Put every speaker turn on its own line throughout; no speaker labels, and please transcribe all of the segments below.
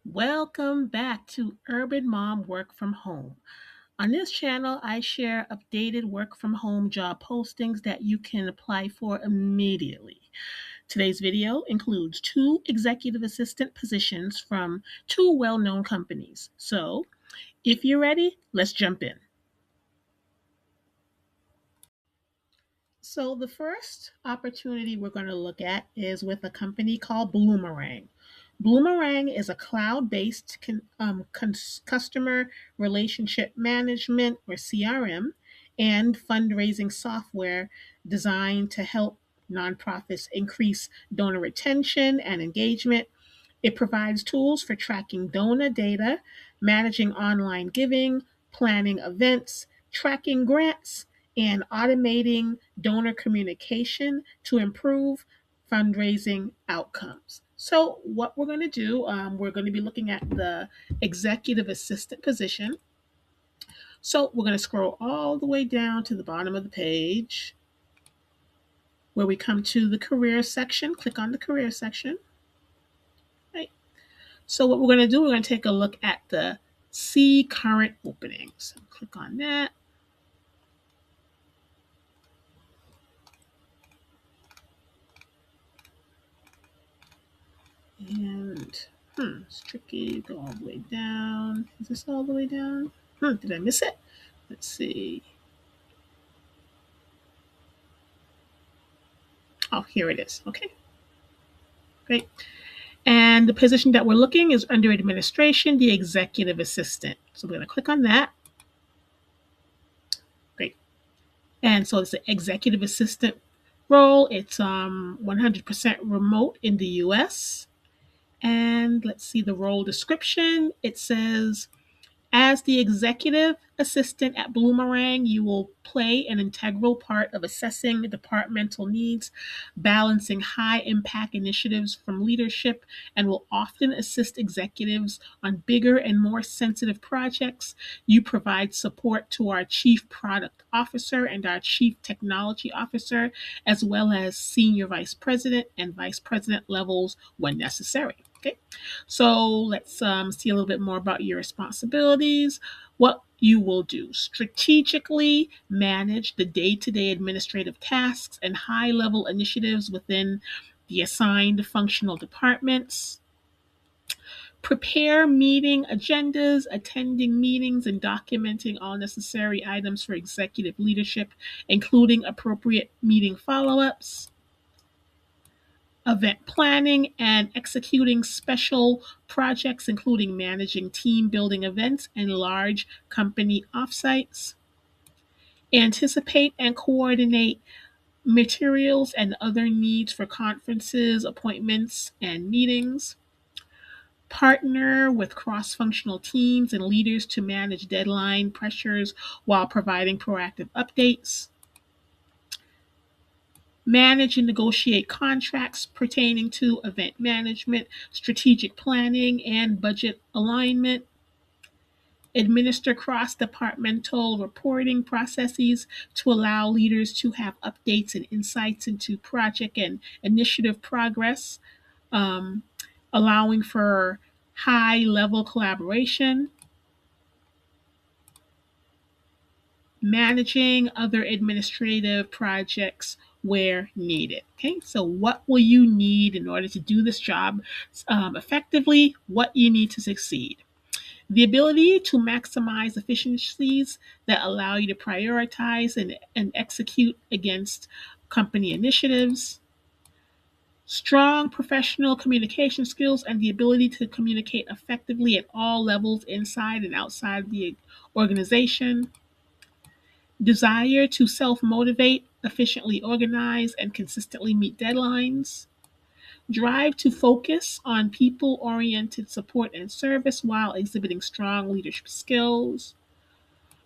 Welcome back to Urban Mom Work from Home. On this channel, I share updated work from home job postings that you can apply for immediately. Today's video includes two executive assistant positions from two well known companies. So, if you're ready, let's jump in. So, the first opportunity we're going to look at is with a company called Bloomerang. Bloomerang is a cloud based customer relationship management or CRM and fundraising software designed to help nonprofits increase donor retention and engagement. It provides tools for tracking donor data, managing online giving, planning events, tracking grants, and automating donor communication to improve fundraising outcomes. So, what we're going to do, we're going to be looking at the executive assistant position. So, we're going to scroll all the way down to the bottom of the page where we come to the career section. Click on the career section. Right. So what we're going to do, we're going to take a look at the See Current Openings. Click on that. And it's tricky. Go all the way down. Is this all the way down? Did I miss it? Let's see. Oh, here it is. Okay, great. And the position that we're looking is under administration, the executive assistant. So we're going to click on that. Great. And so it's an executive assistant role. It's 100% remote in the US. And let's see the role description. It says, as the executive assistant at Bloomerang, you will play an integral part of assessing departmental needs, balancing high impact initiatives from leadership, and will often assist executives on bigger and more sensitive projects. You provide support to our chief product officer and our chief technology officer, as well as senior vice president and vice president levels when necessary. Okay, so let's see a little bit more about your responsibilities. What you will do: strategically manage the day to day administrative tasks and high level initiatives within the assigned functional departments. Prepare meeting agendas, attending meetings, and documenting all necessary items for executive leadership, including appropriate meeting follow ups. Event planning and executing special projects, including managing team building events and large company offsites. Anticipate and coordinate materials and other needs for conferences, appointments, and meetings. Partner with cross functional teams and leaders to manage deadline pressures while providing proactive updates. Manage and negotiate contracts pertaining to event management, strategic planning, and budget alignment. Administer cross departmental reporting processes to allow leaders to have updates and insights into project and initiative progress, um, allowing for high level collaboration. Managing other administrative projects where needed. Okay, so what will you need in order to do this job effectively? What you need to succeed. The ability to maximize efficiencies that allow you to prioritize and execute against company initiatives. Strong professional communication skills and the ability to communicate effectively at all levels inside and outside the organization. Desire to self motivate, efficiently organize, and consistently meet deadlines. Drive to focus on people oriented support and service while exhibiting strong leadership skills.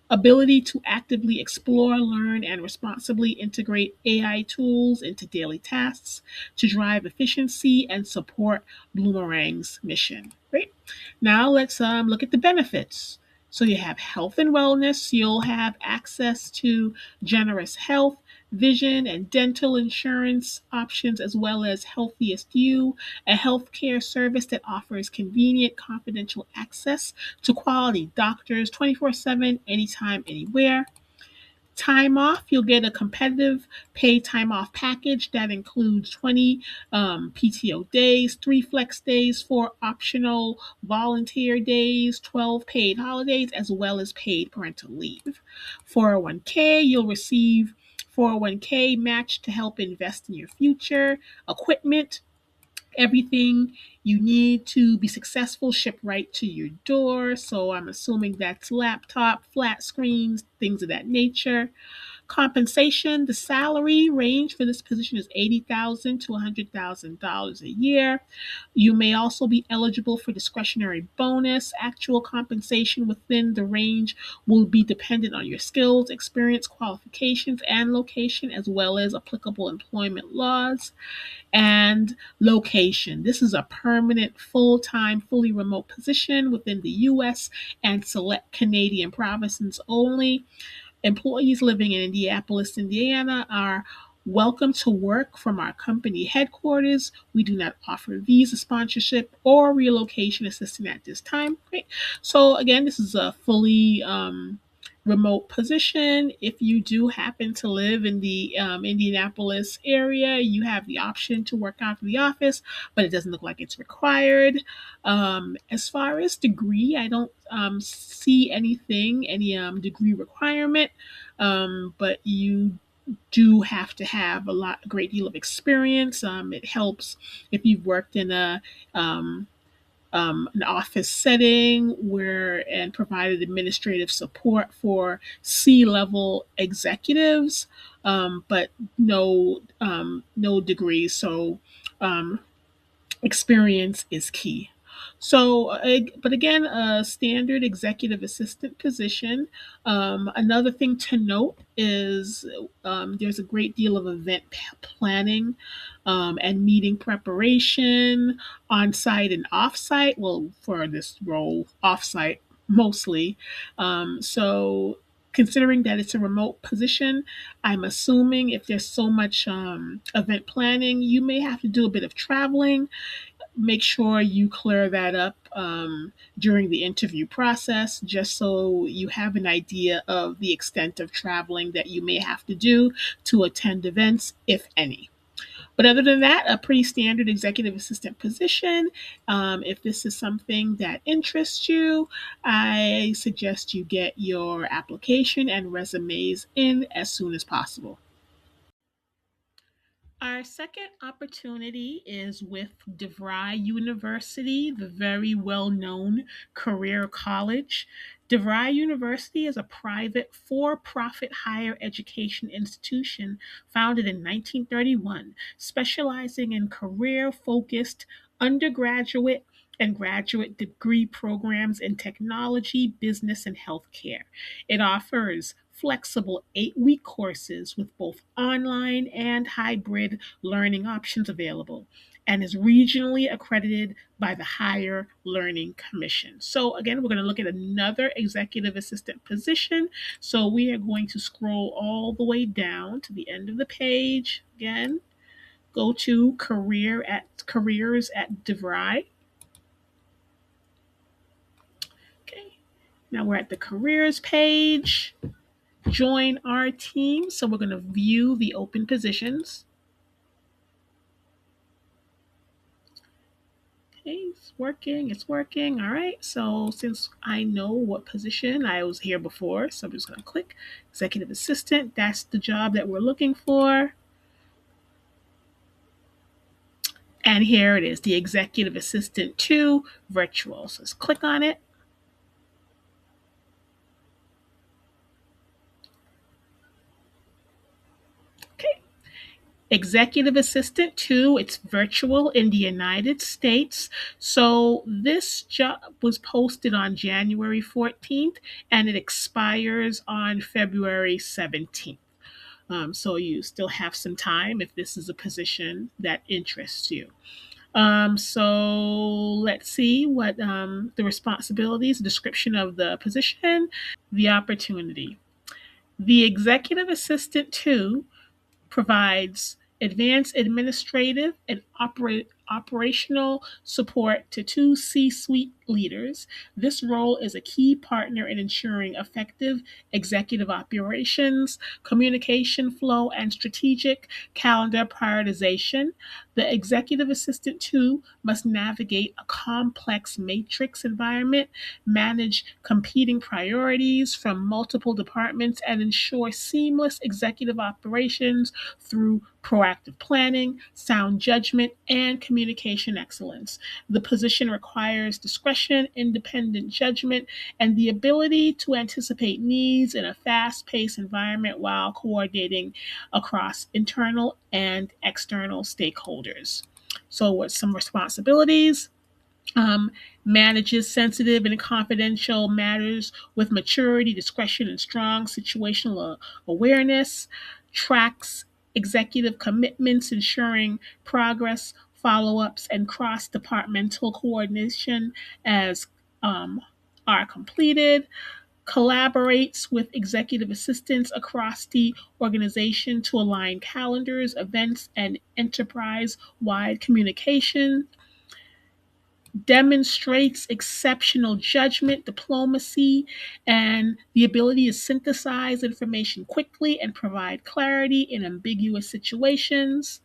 Ability to actively explore, learn, and responsibly integrate AI tools into daily tasks to drive efficiency and support Bloomerang's mission. Great. Now let's look at the benefits. So you have health and wellness. You'll have access to generous health, vision and dental insurance options, as well as Healthiest You, a healthcare service that offers convenient, confidential access to quality doctors 24/7, anytime, anywhere. Time off, you'll get a competitive paid time off package that includes 20 PTO days, 3 flex days, 4 optional volunteer days, 12 paid holidays, as well as paid parental leave. 401k, you'll receive 401k match to help invest in your future. Equipment, everything you need to be successful shipped right to your door. So I'm assuming that's laptop, flat screens, things of that nature. Compensation, the salary range for this position is $80,000 to $100,000 a year. You may also be eligible for discretionary bonus. Actual compensation within the range will be dependent on your skills, experience, qualifications, and location, as well as applicable employment laws. And location. This is a permanent, full time, fully remote position within the US and select Canadian provinces only. Employees living in Indianapolis, Indiana are welcome to work from our company headquarters. We do not offer visa sponsorship or relocation assistance at this time. Great. So, again, this is a fully remote position. If you do happen to live in the Indianapolis area, you have the option to work out of the office, but it doesn't look like it's required. As far as degree, I don't see any degree requirement, but you do have to have a great deal of experience. It helps if you've worked in an office setting where and provided administrative support for C-level executives, but no degrees. So um, experience is key. So, but again, a standard executive assistant position. Another thing to note is there's a great deal of event planning and meeting preparation on site and off site. Well, for this role, off site mostly. So, considering that it's a remote position, I'm assuming if there's so much event planning, you may have to do a bit of traveling. Make sure you clear that up during the interview process, just so you have an idea of the extent of traveling that you may have to do to attend events, if any. But other than that, a pretty standard executive assistant position. If this is something that interests you, I suggest you get your application and resumes in as soon as possible. Our second opportunity is with DeVry University, the very well known career college. DeVry University is a private for profit higher education institution founded in 1931, specializing in career focused undergraduate and graduate degree programs in technology, business, and healthcare. It offers flexible 8-week courses with both online and hybrid learning options available and is regionally accredited by the Higher Learning Commission. So, again, we're going to look at another executive assistant position. So, we are going to scroll all the way down to the end of the page. Again, go to careers at DeVry. Okay, now we're at the careers page. Join our team. So we're going to view the open positions. Okay, it's working. It's working. All right. So since I know what position I was here before, so I'm just going to click executive assistant. That's the job that we're looking for. And here it is, the executive assistant 2 virtual. So let's click on it. Okay. Executive Assistant 2, it's virtual in the United States. So this job was posted on January 14th and it expires on February 17th. So you still have some time if this is a position that interests you. So let's see what the responsibilities, description of the position, the opportunity. The executive assistant 2 provides advanced administrative and operational support to two C suite leaders. This role is a key partner in ensuring effective executive operations, communication flow, and strategic calendar prioritization. The executive assistant, too, must navigate a complex matrix environment, manage competing priorities from multiple departments, and ensure seamless executive operations through proactive planning, sound judgment, and communication excellence. The position requires discretion, independent judgment, and the ability to anticipate needs in a fast paced environment while coordinating across internal and external stakeholders. So, what's some responsibilities? um, Manages sensitive and confidential matters with maturity, discretion, and strong situational awareness, tracks executive commitments, ensuring progress, follow ups, and cross departmental coordination as um, are completed, collaborates with executive assistants across the organization to align calendars, events, and enterprise wide communication, demonstrates exceptional judgment, diplomacy, and the ability to synthesize information quickly and provide clarity in ambiguous situations,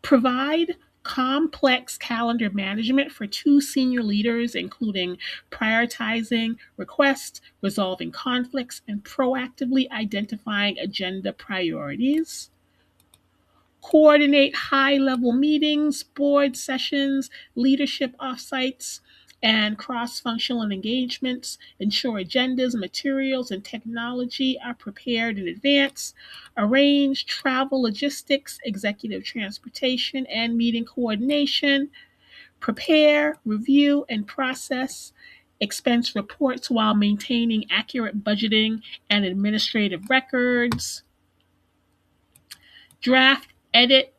provide complex calendar management for two senior leaders, including prioritizing requests, resolving conflicts, and proactively identifying agenda priorities, coordinate high level meetings, board sessions, leadership offsites, and cross functional engagements, ensure agendas, materials, and technology are prepared in advance, arrange travel logistics, executive transportation, and meeting coordination, prepare, review, and process expense reports while maintaining accurate budgeting and administrative records, draft, edit,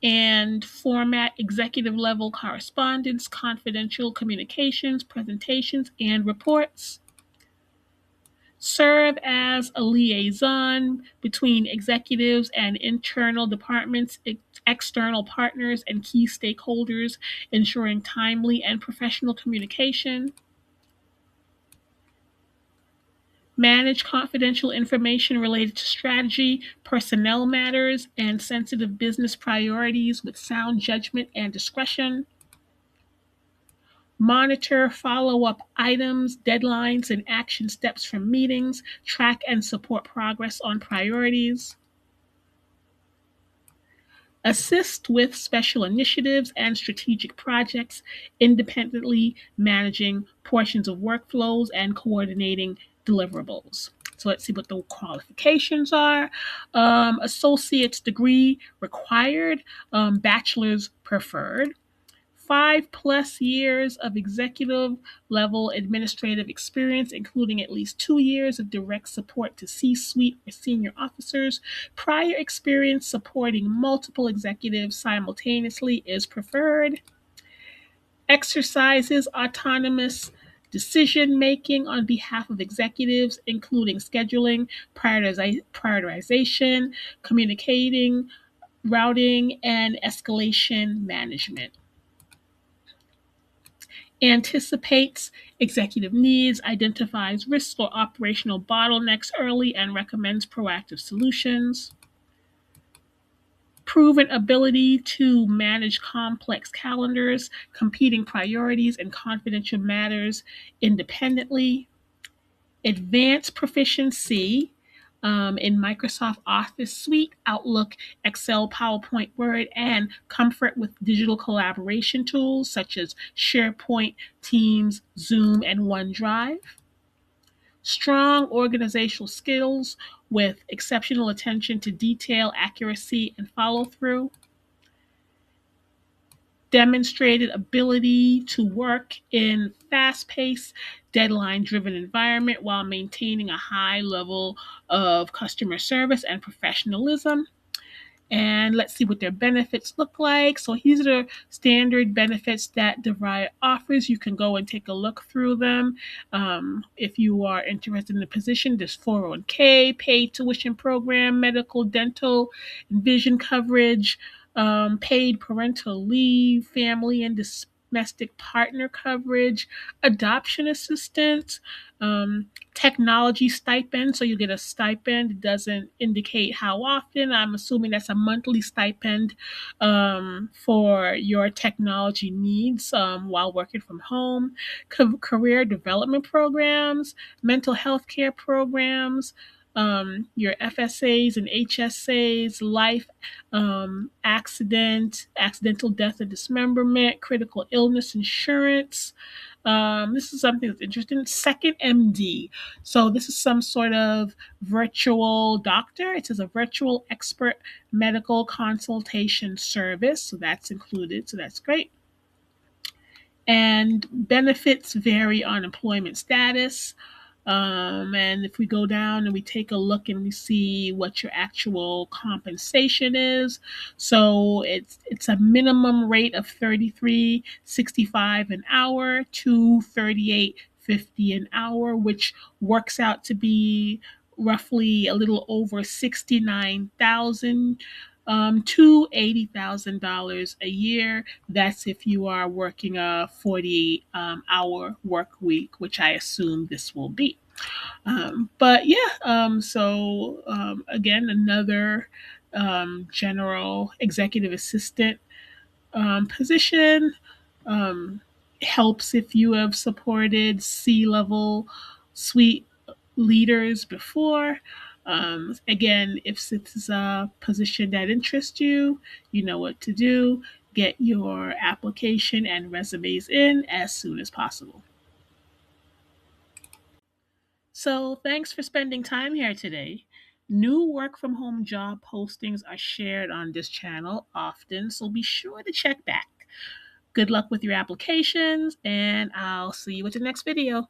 and format executive level correspondence, confidential communications, presentations, and reports. Serve as a liaison between executives and internal departments, external partners, and key stakeholders, ensuring timely and professional communication. Manage confidential information related to strategy, personnel matters, and sensitive business priorities with sound judgment and discretion. Monitor follow up items, deadlines, and action steps from meetings. Track and support progress on priorities. Assist with special initiatives and strategic projects, independently managing portions of workflows and coordinating deliverables. So let's see what the qualifications are. Associate's degree required, bachelor's preferred. 5+ years of executive level administrative experience, including at least 2 years of direct support to C suite or senior officers. Prior experience supporting multiple executives simultaneously is preferred. Exercises autonomous decision making on behalf of executives, including scheduling, prioritization, communicating, routing, and escalation management. Anticipates executive needs, identifies risks or operational bottlenecks early, and recommends proactive solutions. Proven ability to manage complex calendars, competing priorities, and confidential matters independently. Advanced proficiency in Microsoft Office Suite, Outlook, Excel, PowerPoint, Word, and comfort with digital collaboration tools such as SharePoint, Teams, Zoom, and OneDrive. Strong organizational skills with exceptional attention to detail, accuracy, and follow through. Demonstrated ability to work in fast-paced, deadline-driven environment while maintaining a high level of customer service and professionalism. And let's see what their benefits look like. So these are the standard benefits that DeVry offers. You can go and take a look through them. If you are interested in the position, there's 401k, paid tuition program, medical, dental, and vision coverage, paid parental leave, family and domestic partner coverage, adoption assistance, technology stipend. So you get a stipend. It doesn't indicate how often. I'm assuming that's a monthly stipend for your technology needs while working from home. Career development programs, mental health care programs, your FSAs and HSAs, life, accidental death or dismemberment, critical illness insurance. This is something that's interesting. Second MD. So this is some sort of virtual doctor. It says a virtual expert medical consultation service. So that's included. So that's great. And benefits vary on employment status. And if we go down and we take a look and we see what your actual compensation is, so it's a minimum rate of 33.65 an hour to 38.50 an hour, which works out to be roughly a little over 69,000 to $80,000 a year. That's if you are working a 40 hour work week, which I assume this will be. But yeah, again, another general executive assistant position. Um, Helps if you have supported C-level suite leaders before. Again, if this is a position that interests you, you know what to do. Get your application and resumes in as soon as possible. So, thanks for spending time here today. New work from home job postings are shared on this channel often, so be sure to check back. Good luck with your applications, and I'll see you at the next video.